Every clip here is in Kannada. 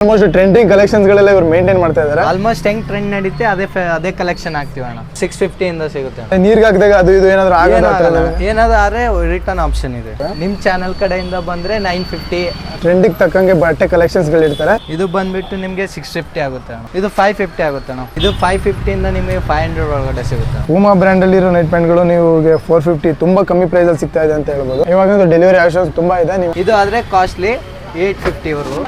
ಆಲ್ಮೋಸ್ಟ್ ಟ್ರೆಂಡಿಂಗ್ ಕಲೆಕ್ಷನ್ಸ್ ಗಳೆಲ್ಲ ಇವರು ಮೇಂಟೈನ್ ಮಾಡ್ತಾ ಇದ್ದಾರೆ. ಆಲ್ಮೋಸ್ಟ್ ಹೆಂಗ್ ಟ್ರೆಂಡ್ ನಡೀತೆ ಅದೇ ಕಲೆಕ್ಷನ್ ಆಗ್ತೀವಿ ಅಣ್ಣ. 650 ಇಂದ ಸಿಗುತ್ತೆ. ನೀರ್ಗೆ ಹಾಕಿದಾಗ ಅದು ಇದು ಏನಾದ್ರು ಏನಾದ್ರು ಆದ್ರೆ ರಿಟರ್ನ್ ಆಪ್ಷನ್ ಇದೆ. ನಿಮ್ ಚಾನಲ್ ಕಡೆಯಿಂದ ಬಂದ್ರೆ 950. ಟ್ರೆಂಡಿಗೆ ತಕ್ಕಂಗೆ ಬಟ್ಟೆ ಕಲೆಕ್ಷನ್ಸ್ ಗಳು ಇರ್ತಾರೆ. ಇದು ಬಂದ್ಬಿಟ್ಟು ನಿಮ್ಗೆ 650 ಆಗುತ್ತೆ ಅಣ್ಣ. ಇದು 550 ಆಗುತ್ತೆ ಅಣ್ಣ. ಇದು 550 ಇಂದ ನಿಮಗೆ 500 ಒಳಗಡೆ ಸಿಗುತ್ತೆ. ಪೂಮಾ ಬ್ರ್ಯಾಂಡ್ ಅಲ್ಲಿ ಇರೋ ನೈಟ್ ಪ್ಯಾಂಟ್ ಗಳು ನಿಮಗೆ 450 ತುಂಬಾ ಕಮ್ಮಿ ಪ್ರೈಸ್ ಅಲ್ಲಿ ಸಿಗ್ತಾ ಇದೆ ಅಂತ ಹೇಳ್ಬೋದು. ಇವಾಗ ಡೆಲಿವರಿ ಆಪ್ಷನ್ಸ್ ತುಂಬಾ ಇದೆ. ನೀವು ಇದು ಆದ್ರೆ ಕಾಸ್ಟ್ಲಿ 850 ವರೆಗೂ.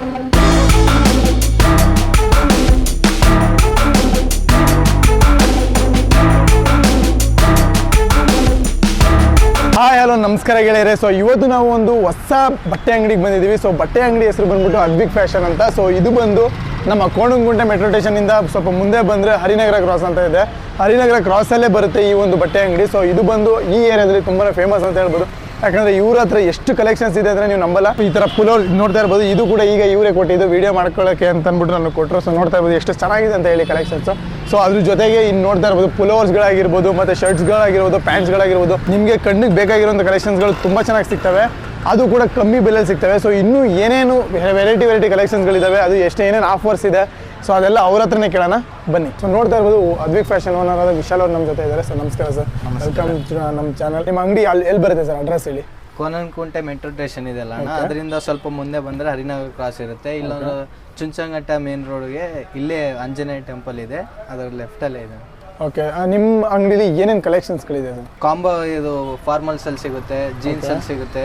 ಹಾಯ್ ಹಲೋ ನಮಸ್ಕಾರ ಗೆಳೆಯರೆ. ಸೊ ಇವತ್ತು ನಾವು ಒಂದು ಹೊಸ ಬಟ್ಟೆ ಅಂಗಡಿಗೆ ಬಂದಿದ್ದೀವಿ. ಸೊ ಬಟ್ಟೆ ಅಂಗಡಿ ಹೆಸರು ಬಂದ್ಬಿಟ್ಟು ಅದ್ವಿಕ್ ಫ್ಯಾಷನ್ ಅಂತ. ಸೊ ಇದು ಬಂದು ನಮ್ಮ ಕೋಣಗುಂಟೆ ಮೆಟ್ರೋ ಸ್ಟೇಷನಿಂದ ಸ್ವಲ್ಪ ಮುಂದೆ ಬಂದರೆ ಹರಿನಗರ ಕ್ರಾಸ್ ಅಂತ ಇದೆ. ಹರಿನಗರ ಕ್ರಾಸಲ್ಲೇ ಬರುತ್ತೆ ಈ ಒಂದು ಬಟ್ಟೆ ಅಂಗಡಿ. ಸೊ ಇದು ಬಂದು ಈ ಏರಿಯಾದಲ್ಲಿ ತುಂಬಾ ಫೇಮಸ್ ಅಂತ ಹೇಳ್ಬೋದು. ಯಾಕಂದರೆ ಇವ್ರ ಹತ್ರ ಎಷ್ಟು ಕಲೆಕ್ಷನ್ಸ್ ಇದೆ ಅಂದರೆ ನೀವು ನಂಬಲ್ಲ. ಈ ಥರ ಪುಲೋರ್ ನೋಡ್ತಾ ಇರ್ಬೋದು. ಇದು ಕೂಡ ಈಗ ಇವರೇ ಕೊಟ್ಟಿದ್ದು ವಿಡಿಯೋ ಮಾಡ್ಕೊಳ್ಳೋಕ್ಕೆ ಅಂತ ಅಂದ್ಬಿಟ್ಟು ನಾನು ಕೊಟ್ಟರು. ಸೊ ನೋಡ್ತಾ ಇರ್ಬೋದು ಎಷ್ಟು ಚೆನ್ನಾಗಿದೆ ಅಂತ ಹೇಳಿ ಕಲೆಕ್ಷನ್ಸು. ಸೊ ಅದ್ರ ಜೊತೆಗೆ ಇನ್ನು ನೋಡ್ತಾ ಇರ್ಬೋದು ಪುಲೋವರ್ಸ್ಗಳಾಗಿರ್ಬೋದು, ಮತ್ತು ಶರ್ಟ್ಸ್ಗಳಾಗಿರ್ಬೋದು, ಪ್ಯಾಂಟ್ಸ್ಗಳಾಗಿರ್ಬೋದು, ನಿಮಗೆ ಕಣ್ಣಿಗೆ ಬೇಕಾಗಿರೋಂಥ ಕಲೆಕ್ಷನ್ಸ್ಗಳು ತುಂಬ ಚೆನ್ನಾಗಿ ಸಿಗ್ತವೆ. ಅದು ಕೂಡ ಕಮ್ಮಿ ಬೆಲೆಯಲ್ಲಿ ಸಿಗ್ತವೆ. ಸೊ ಇನ್ನೂ ಏನೇನು ವೆರೈಟಿ ಕಲೆಕ್ಷನ್ಸ್ಗಳಿದ್ದಾವೆ, ಅದು ಏನೇನು ಆಫರ್ಸ್ ಇದೆ, ಸೊ ಅದೆಲ್ಲ ಅವ್ರ ಹತ್ರನೇ ಕೇಳೋಣ ಬನ್ನಿ. ಸೊ ನೋಡ್ತಾ ಇರ್ಬೋದು ಅದ್ವಿಕ್ ಫ್ಯಾಷನ್ ಓನರ್ ಆದ ವಿಶಾಲ್ ಅವ್ರು ನಮ್ಮ ಜೊತೆ ಇದ್ದಾರೆ. ಸರ್ ನಮಸ್ಕಾರ ಸರ್, ವೆಲ್ಕಮ್ ನಮ್ಮ ಚಾನಲ್. ನಿಮ್ಮ ಅಂಗಡಿ ಎಲ್ಲಿ ಬರುತ್ತೆ ಸರ್, ಅಡ್ರೆಸ್ ಹೇಳಿ. ಕೋನನಕುಂಟೆ ಮೆಟ್ರೋ ಸ್ಟೇಷನ್ ಇದೆಲ್ಲ ಅಣ್ಣ, ಅದರಿಂದ ಸ್ವಲ್ಪ ಮುಂದೆ ಬಂದರೆ ಹರಿನಗರ ಕ್ರಾಸ್ ಇರುತ್ತೆ. ಇಲ್ಲೊಂದು ಚುಂಚನಘಟ್ಟ ಮೇನ್ ರೋಡ್ಗೆ ಇಲ್ಲೇ ಆಂಜನೇಯ ಟೆಂಪಲ್ ಇದೆ, ಅದರ ಲೆಫ್ಟಲ್ಲೇ ಇದೆ. ಓಕೆ, ನಿಮ್ಮ ಅಂಗಡಿಲಿ ಏನೇನು ಕಲೆಕ್ಷನ್ಸ್ಗಳಿದೆ ಸರ್? ಕಾಂಬೋ ಇದು ಫಾರ್ಮಲ್ಸ್ ಅಲ್ಲಿ ಸಿಗುತ್ತೆ, ಜೀನ್ಸ್ ಅಲ್ಲಿ ಸಿಗುತ್ತೆ,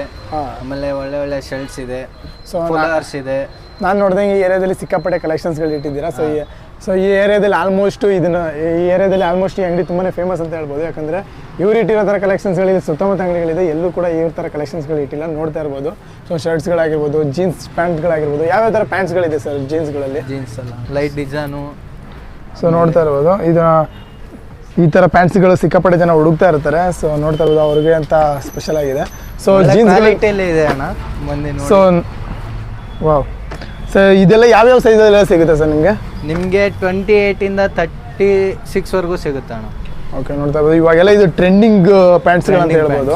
ಆಮೇಲೆ ಒಳ್ಳೆ ಶರ್ಟ್ಸ್ ಇದೆ, ಫುಲ್ಲರ್ಸ್ ಇದೆ. ನಾನು ನೋಡಿದಂಗೆ ಈ ಏರಿಯಾದಲ್ಲಿ ಸಿಕ್ಕಾಪಟ್ಟೆ ಕಲೆಕ್ಷನ್ಸ್ಗಳು ಇಟ್ಟಿದ್ದೀರಾ. ಸೊ ಈ ಏರಿಯಾದಲ್ಲಿ ಆಲ್ಮೋಸ್ಟ್ ಈ ಅಂಗಡಿ ತುಂಬಾ ಫೇಮಸ್ ಅಂತ ಹೇಳ್ಬೋದು. ಯಾಕಂದರೆ ಇವ್ರು ಇಟ್ಟಿರೋ ಥರ ಕಲೆಕ್ಷನ್ಸ್ಗಳಿದೆ, ಸುತ್ತಮುತ್ತ ಅಂಗಡಿಗಳಿದೆ, ಎಲ್ಲೂ ಕೂಡ ಇವ್ರ ಥರ ಕಲೆಕ್ಷನ್ಸ್ಗಳು ಇಟ್ಟಿಲ್ಲ. ನೋಡ್ತಾ ಇರ್ಬೋದು. ಸೊ ಶರ್ಟ್ಸ್ಗಳಾಗಿರ್ಬೋದು, ಜೀನ್ಸ್ ಪ್ಯಾಂಟ್ಗಳಾಗಿರ್ಬೋದು. ಯಾವ್ಯಾವ ಥರ ಪ್ಯಾಂಟ್ಸ್ಗಳಿದೆ ಸರ್ ಜೀನ್ಸ್ಗಳಲ್ಲಿ? ಜೀನ್ಸ್ ಅಲ್ಲ, ಲೈಟ್ ಡಿಸೈನು. ಸೊ ನೋಡ್ತಾ ಇರ್ಬೋದು, ಈ ಥರ ಪ್ಯಾಂಟ್ಸ್ಗಳು ಸಿಕ್ಕಾಪಟ್ಟೆ ಜನ ಹುಡುಕ್ತಾ ಇರ್ತಾರೆ. ಸೊ ನೋಡ್ತಾ ಇರ್ಬೋದು, ಅವ್ರಿಗೆ ಅಂತ ಸ್ಪೆಷಲ್ ಆಗಿದೆ. ಸೊ ಜೀನ್ಸ್ ಇದೆ ಅಣ್ಣ ಮುಂದೆ. So wow. ಸೊ ಇದೆಲ್ಲ ಯಾವ್ಯಾವ ಸೈಜಲ್ಲೆಲ್ಲ ಸಿಗುತ್ತೆ ಸರ್ ನಿಮಗೆ? 28 ಇಂದ 36 ವರೆಗೂ ಸಿಗುತ್ತೆ ಅಣ್ಣ. ಓಕೆ, ನೋಡ್ತಾ ಇರ್ಬೋದು. ಇವಾಗೆಲ್ಲ ಇದು ಟ್ರೆಂಡಿಂಗ್ ಪ್ಯಾಂಟ್ಸ್ಗಳು ಅಂತ ಹೇಳ್ಬೋದು.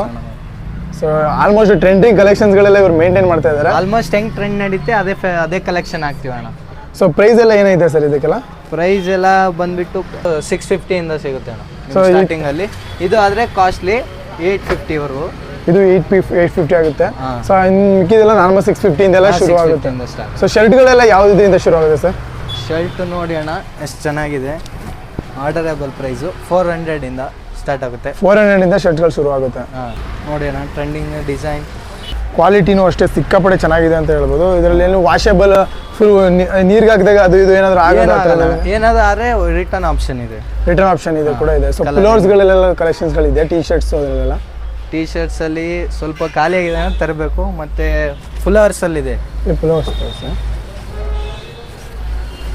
ಸೊ ಆಲ್ಮೋಸ್ಟ್ ಟ್ರೆಂಡಿಂಗ್ ಕಲೆಕ್ಷನ್ಸ್ಗಳೆಲ್ಲ ಇವ್ರು ಮೇಂಟೈನ್ ಮಾಡ್ತಾ ಇದ್ದಾರೆ. ಆಲ್ಮೋಸ್ಟ್ ಹೆಂಗ್ ಟ್ರೆಂಡ್ ನಡೀತೆ ಅದೇ ಕಲೆಕ್ಷನ್ ಆಗ್ತೀವಿ ಅಣ್ಣ. ಸೊ ಪ್ರೈಸ್ ಎಲ್ಲ ಏನಿದೆ ಸರ್ ಇದಕ್ಕೆಲ್ಲ? ಪ್ರೈಸ್ ಎಲ್ಲ ಬಂದ್ಬಿಟ್ಟು 650 ಇಂದ ಸಿಗುತ್ತೆ ಅಣ್ಣ. ಸೊ ಸ್ಟಾರ್ಟಿಂಗ್ ಅಲ್ಲಿ ಇದು ಆದ್ರೆ ಕಾಸ್ಟ್ಲಿ 850 ವರೆಗೂ. ಇದು 850 ಆಗುತ್ತೆ. ಸೊ ಮಿಕ್ಕಿದೆಲ್ಲ ನಾರ್ಮಲ್ 650 ಇಂದೆಲ್ಲ ಶುರು ಆಗುತ್ತೆ. ಸೊ ಶರ್ಟ್ಗಳೆಲ್ಲ ಯಾವುದರಿಂದ ಶುರು ಆಗುತ್ತೆ ಸರ್? ಶರ್ಟ್ ನೋಡಿ ಅಣ್ಣ ಎಷ್ಟು ಚೆನ್ನಾಗಿದೆ. ಆರ್ಡರೇಬಲ್ ಪ್ರೈಸು 400 ಇಂದ ಸ್ಟಾರ್ಟ್ ಆಗುತ್ತೆ. 400 ಇಂದ ಶರ್ಟ್ಗಳು ಶುರು ಆಗುತ್ತೆ. ನೋಡಿ ಅಣ್ಣ, ಟ್ರೆಂಡಿಂಗ್ ಡಿಸೈನ್, ಕ್ವಾಲಿಟಿನೂ ಅಷ್ಟೇ ಸಿಕ್ಕಾಪಟ್ಟೆ ಚೆನ್ನಾಗಿದೆ ಅಂತ ಹೇಳ್ಬೋದು. ಇದರಲ್ಲಿ ಏನು ವಾಷೇಬಲ್ ಫುಲ್ ನೀರಿಗೆ ಹಾಕಿದಾಗ ಅದು ಇದು ಏನಾದರೂ ಏನಾದರೂ ಆದರೆ ರಿಟರ್ನ್ ಆಪ್ಷನ್ ಇದೆ. ಕೂಡ ಇದೆ. ಸೊ ಪುಲೋರ್ಸ್ಗಳೆಲ್ಲ ಕಲೆಕ್ಷನ್ಸ್ಗಳಿದೆ, ಟೀ ಶರ್ಟ್ಸ್ ಅದರಲ್ಲೆಲ್ಲ. ಟೀ ಶರ್ಟ್ಸಲ್ಲಿ ಸ್ವಲ್ಪ ಖಾಲಿ ಆಗಿದೆ ತರಬೇಕು. ಮತ್ತು ಫುಲ್ಲರ್ಸಲ್ಲಿದೆ ಪುಲೋರ್ಸ್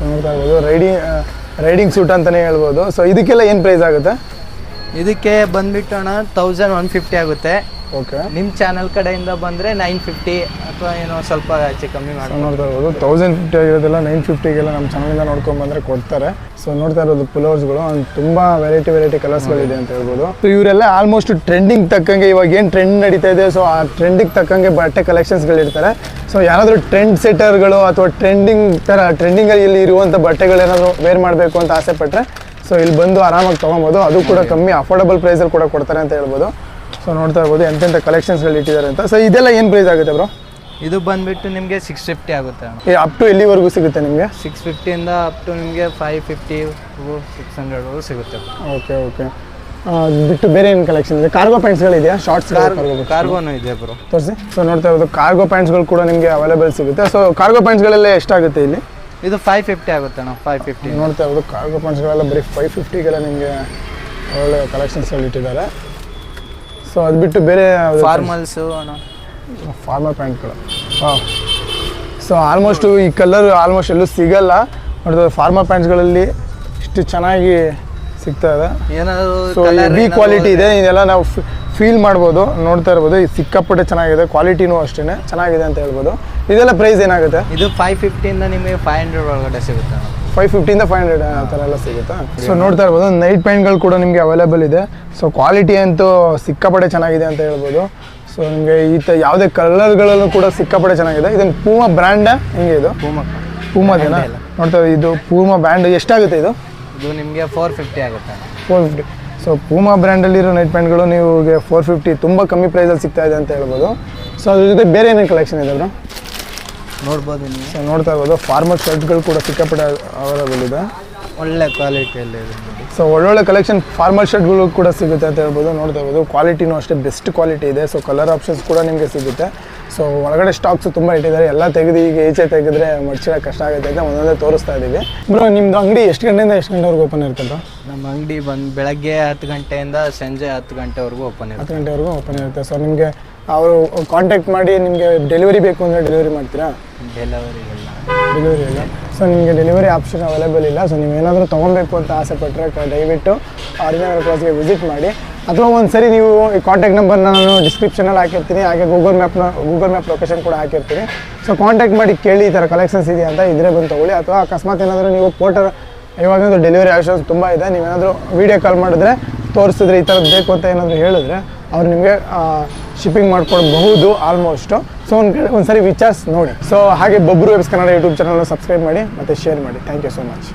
ನೋಡ್ತಾ ಇರ್ಬೋದು. ರೈಡಿಂಗ್ ಸೂಟ್ ಅಂತಲೇ ಹೇಳ್ಬೋದು. ಸೊ ಇದಕ್ಕೆಲ್ಲ ಏನು ಪ್ರೈಸ್ ಆಗುತ್ತೆ? ಇದಕ್ಕೆ ಬಂದ್ಬಿಟ್ಟು ಅಣ್ಣ 1150 ಆಗುತ್ತೆ. ಓಕೆ, ನಿಮ್ಮ ಚಾನಲ್ ಕಡೆಯಿಂದ ಬಂದರೆ 950 ಅಥವಾ ಏನೋ ಸ್ವಲ್ಪ ಹೆಚ್ಚು ಕಮ್ಮಿ ಮಾಡಿ. ನೋಡ್ತಾ ಇರ್ಬೋದು 1050 ಆಗಿರೋದೆಲ್ಲ 950ಗೆಲ್ಲ ನಮ್ಮ ಚಾನಲಿಂದ ನೋಡ್ಕೊಂಡು ಬಂದರೆ ಕೊಡ್ತಾರೆ. ಸೊ ನೋಡ್ತಾ ಇರೋದು ಪುಲೋರ್ಸ್ಗಳು ತುಂಬ ವೆರೈಟಿ ಕಲರ್ಸ್ಗಳಿದೆ ಅಂತ ಹೇಳ್ಬೋದು. ಸೊ ಇವರೆಲ್ಲ ಆಲ್ಮೋಸ್ಟ್ ಟ್ರೆಂಡಿಂಗ್ ತಕ್ಕಂಗೆ, ಇವಾಗ ಏನು ಟ್ರೆಂಡ್ ನಡೀತಾ ಇದೆ, ಸೊ ಆ ಟ್ರೆಂಡಿಗೆ ತಕ್ಕಂಗೆ ಬಟ್ಟೆ ಕಲೆಕ್ಷನ್ಸ್ಗಳಿರ್ತಾರೆ. ಸೊ ಯಾರಾದರೂ ಟ್ರೆಂಡ್ ಸೆಟರ್ಗಳು ಅಥವಾ ಟ್ರೆಂಡಿಂಗಲ್ಲಿ ಇರುವಂಥ ಬಟ್ಟೆಗಳೇನಾದರೂ ವೇರ್ ಮಾಡಬೇಕು ಅಂತ ಆಸೆ ಪಟ್ಟರೆ ಸೊ ಇಲ್ಲಿ ಬಂದು ಆರಾಮಾಗಿ ತೊಗೊಬೋದು. ಅದು ಕೂಡ ಕಮ್ಮಿ ಅಫೋರ್ಡಬಲ್ ಪ್ರೈಸಲ್ಲಿ ಕೂಡ ಕೊಡ್ತಾರೆ ಅಂತ ಹೇಳ್ಬೋದು. ಸೊ ನೋಡ್ತಾ ಇರ್ಬೋದು ಎಂತೆಂಥ ಕಲೆಕ್ಷನ್ಸ್ಗಳು ಇಟ್ಟಿದ್ದಾರೆ ಅಂತ. ಸೊ ಇದೆಲ್ಲ ಏನು ಪ್ರೈಸ್ ಆಗುತ್ತೆ ಬ್ರೋ? ಇದು ಬಂದ್ಬಿಟ್ಟು ನಿಮಗೆ 650 ಆಗುತ್ತೆ. ಅಪ್ ಟು ಎಲ್ಲಿವರೆಗೂ ಸಿಗುತ್ತೆ ನಿಮಗೆ? 650 ಇಂದ ಅಪ್ ಟು ನಿಮಗೆ 550 600 ಸಿಗುತ್ತೆ. ಓಕೆ. ಬಿಟ್ಟು ಬೇರೆ ಏನು ಕಲೆಕ್ಷನ್ ಇದೆ? ಕಾರ್ಗೋ ಪ್ಯಾಂಟ್ಸ್ಗಳಿದೆಯಾ? ಶಾರ್ಟ್ಸ್ ಕಾರ್ಗೋನು ಇದೆ ಬ್ರೋ, ತೋರಿಸಿ. ಸೊ ನೋಡ್ತಾ ಇರೋದು ಕಾರ್ಗೋ ಪ್ಯಾಂಟ್ಸ್ಗಳು ಕೂಡ ನಿಮಗೆ ಅವೈಲೇಬಲ್ ಸಿಗುತ್ತೆ. ಸೊ ಕಾರ್ಗೋ ಪ್ಯಾಂಟ್ಸ್ಗಳೆಲ್ಲ ಎಷ್ಟಾಗುತ್ತೆ ಇಲ್ಲಿ? ಇದು 550 ಆಗುತ್ತೆ ಅಣ್ಣ. 550 ನೋಡ್ತಾ ಇರೋದು ಕಾರ್ಗೋ ಪ್ಯಾಂಟ್ಸ್ಗಳೆಲ್ಲ ಬರೀ 550ಗೆಲ್ಲ ನಿಮಗೆ ಒಳ್ಳೆ ಕಲೆಕ್ಷನ್ಸ್ಗಳು ಇಟ್ಟಿದ್ದಾರೆ. ಸೊ ಅದು ಬಿಟ್ಟು ಬೇರೆ ಫಾರ್ಮಲ್ಸು ಅಣ್ಣ, ಫಾರ್ಮಲ್ ಪ್ಯಾಂಟ್ಗಳು. ಸೊ ಆಲ್ಮೋಸ್ಟು ಈ ಕಲರ್ ಆಲ್ಮೋಸ್ಟ್ ಎಲ್ಲೂ ಸಿಗಲ್ಲ. ನೋಡಿದ್ರೆ ಫಾರ್ಮಲ್ ಪ್ಯಾಂಟ್ಸ್ಗಳಲ್ಲಿ ಇಷ್ಟು ಚೆನ್ನಾಗಿ ಸಿಗ್ತಾ ಇದೆ. ಏನಾದರೂ ಸೊ ಹೆವಿ ಕ್ವಾಲಿಟಿ ಇದೆ, ಇದೆಲ್ಲ ನಾವು ಫೀಲ್ ಮಾಡ್ಬೋದು. ನೋಡ್ತಾ ಇರ್ಬೋದು, ಇದು ಸಿಕ್ಕಾಪಟ್ಟೆ ಚೆನ್ನಾಗಿದೆ, ಕ್ವಾಲಿಟಿನೂ ಅಷ್ಟೇ ಚೆನ್ನಾಗಿದೆ ಅಂತ ಹೇಳ್ಬೋದು. ಇದೆಲ್ಲ ಪ್ರೈಸ್ ಏನಾಗುತ್ತೆ? ಇದು 550 ಇಂದ ನಿಮಗೆ 500 ಒಳಗಡೆ ಸಿಗುತ್ತೆ. 550 ಇಂದ 500 ಆ ಥರ ಎಲ್ಲ ಸಿಗುತ್ತಾ? ಸೊ ನೋಡ್ತಾ ಇರ್ಬೋದು ನೈಟ್ ಪ್ಯಾಂಟ್ಗಳು ಕೂಡ ನಿಮಗೆ ಅವೈಲೇಬಲ್ ಇದೆ. ಸೊ ಕ್ವಾಲಿಟಿ ಅಂತೂ ಸಿಕ್ಕಾಪಟ್ಟೆ ಚೆನ್ನಾಗಿದೆ ಅಂತ ಹೇಳ್ಬೋದು. ಸೊ ನಿಮಗೆ ಯಾವುದೇ ಕಲರ್ಗಳಲ್ಲೂ ಕೂಡ ಸಿಕ್ಕಾಪಟ್ಟೆ ಚೆನ್ನಾಗಿದೆ. ಇದನ್ನು ಪೂಮಾ ಬ್ರ್ಯಾಂಡ ಹೆಂಗೆ? ಇದು ಪೂಮಾದೇನಾ ನೋಡ್ತಾ ಇದು ಪೂಮಾ ಬ್ರ್ಯಾಂಡ್ ಎಷ್ಟಾಗುತ್ತೆ ಇದು ಇದು ನಿಮಗೆ 450 ಆಗುತ್ತೆ. 450. ಸೊ ಪೂಮಾ ಬ್ರ್ಯಾಂಡಲ್ಲಿರೋ ನೈಟ್ ಪ್ಯಾಂಟ್ಗಳು ನಿಮಗೆ 450 ತುಂಬ ಕಮ್ಮಿ ಪ್ರೈಸಲ್ಲಿ ಸಿಗ್ತಾ ಇದೆ ಅಂತ ಹೇಳ್ಬೋದು. ಸೊ ಅದ್ರ ಜೊತೆ ಬೇರೆ ಏನೇನು ಕಲೆಕ್ಷನ್ ಇದೆ ಬ್ರೋ? ನೋಡ್ಬೋದು ನೀವು. ಸೊ ನೋಡ್ತಾ ಇರ್ಬೋದು ಫಾರ್ಮಲ್ ಶರ್ಟ್ಗಳು ಕೂಡ ಸಿಕ್ಕಾಪಟ್ಟೆ ಅವೈಲೇಬಲ್ ಇದೆ. ಒಳ್ಳೆ ಕ್ವಾಲಿಟಿಯಲ್ಲಿ ಇದೆ ನೋಡಿ. ಸೊ ಒಳ್ಳೊಳ್ಳೆ ಕಲೆಕ್ಷನ್ ಫಾರ್ಮಲ್ ಶರ್ಟ್ಗಳು ಕೂಡ ಸಿಗುತ್ತೆ ಅಂತ ಹೇಳ್ಬೋದು. ನೋಡ್ತಾ ಇರ್ಬೋದು ಕ್ವಾಲಿಟಿನೂ ಅಷ್ಟೇ ಬೆಸ್ಟ್ ಕ್ವಾಲಿಟಿ ಇದೆ. ಸೊ ಕಲರ್ ಆಪ್ಷನ್ಸ್ ಕೂಡ ನಿಮಗೆ ಸಿಗುತ್ತೆ. ಸೊ ಒಳಗಡೆ ಸ್ಟಾಕ್ಸ್ ತುಂಬ ಇಟ್ಟಿದ್ದಾರೆ. ಎಲ್ಲ ತೆಗೆದು ಈಗ ಈಚೆ ತೆಗೆದ್ರೆ ಮಡ್ಚಿಡೋಕೆ ಕಷ್ಟ ಆಗುತ್ತೆ ಅಂತ ಒಂದೊಂದೇ ತೋರಿಸ್ತಾ ಇದ್ದೀವಿ. ಬ್ರೋ ನಿಮ್ಮದು ಅಂಗಡಿ ಎಷ್ಟು ಗಂಟೆಯಿಂದ ಎಷ್ಟು ಗಂಟೆವರೆಗೂ ಓಪನ್ ಇರುತ್ತೆ ಬ್ರೋ? ನಮ್ಮ ಅಂಗಡಿ ಬೆಳಗ್ಗೆ 10 ಗಂಟೆಯಿಂದ ಸಂಜೆ 10 ಗಂಟೆವರೆಗೂ ಓಪನ್ ಇರುತ್ತೆ. 10 ಗಂಟೆವರೆಗೂ ಓಪನ್ ಇರುತ್ತೆ. ಸೊ ನಿಮಗೆ ಅವರು ಕಾಂಟ್ಯಾಕ್ಟ್ ಮಾಡಿ ನಿಮಗೆ ಡೆಲಿವರಿ ಬೇಕು ಅಂದರೆ ಡೆಲಿವರಿ ಮಾಡ್ತೀರಾ? ಡೆಲಿವರಿ ಇಲ್ಲ. ಸೊ ನಿಮಗೆ ಡೆಲಿವರಿ ಆಪ್ಷನ್ ಅವೈಲೇಬಲ್ ಇಲ್ಲ. ಸೊ ನೀವೇನಾದರೂ ತೊಗೊಬೇಕು ಅಂತ ಆಸೆ ಪಟ್ಟರೆ ದಯವಿಟ್ಟು ಆರ್ಜಿನಗರ್ ಕ್ರಾಸ್ಗೆ ವಿಸಿಟ್ ಮಾಡಿ. ಅಥವಾ ಒಂದು ಸರಿ ನೀವು ಈ ಕಾಂಟ್ಯಾಕ್ಟ್ ನಂಬರ್ನ ನಾನು ಡಿಸ್ಕ್ರಿಪ್ಷನಲ್ಲಿ ಹಾಕಿರ್ತೀನಿ, ಹಾಗೆ ಗೂಗಲ್ ಮ್ಯಾಪ್ ಲೊಕೇಶನ್ ಕೂಡ ಹಾಕಿರ್ತೀನಿ. ಸೊ ಕಾಂಟ್ಯಾಕ್ಟ್ ಮಾಡಿ ಕೇಳಿ ಈ ಥರ ಕಲೆಕ್ಷನ್ಸ್ ಇದೆಯಾ ಅಂತ, ಇದ್ರೆ ಬಂದು ತೊಗೊಳ್ಳಿ. ಅಥವಾ ಅಕಸ್ಮಾತ್ ಏನಾದರೂ ನೀವು ಪೋರ್ಟರ್ ಇವಾಗಂದ್ರೆ ಡೆಲಿವರಿ ಆಪ್ಷನ್ಸ್ ತುಂಬ ಇದೆ. ನೀವೇನಾದರೂ ವೀಡಿಯೋ ಕಾಲ್ ಮಾಡಿದ್ರೆ ತೋರಿಸಿದ್ರೆ ಈ ಥರದ್ದು ಬೇಕು ಅಂತ ಏನಾದರೂ ಹೇಳಿದ್ರೆ ಅವ್ರು ನಿಮಗೆ ಶಿಪ್ಪಿಂಗ್ ಮಾಡ್ಕೊಡ್ಬಹುದು ಆಲ್ಮೋಸ್ಟು. ಸೊ ಒಂದು ಸರಿ ವಿಚಾರಿಸಿ ನೋಡಿ. ಸೊ ಹಾಗೆ ಬಬ್ರು ವೆಬ್ಸ್ ಕನ್ನಡ ಯೂಟ್ಯೂಬ್ ಚಾನಲ್ನ ಸಬ್ಸ್ಕ್ರೈಬ್ ಮಾಡಿ ಮತ್ತು ಶೇರ್ ಮಾಡಿ. Thank you so much.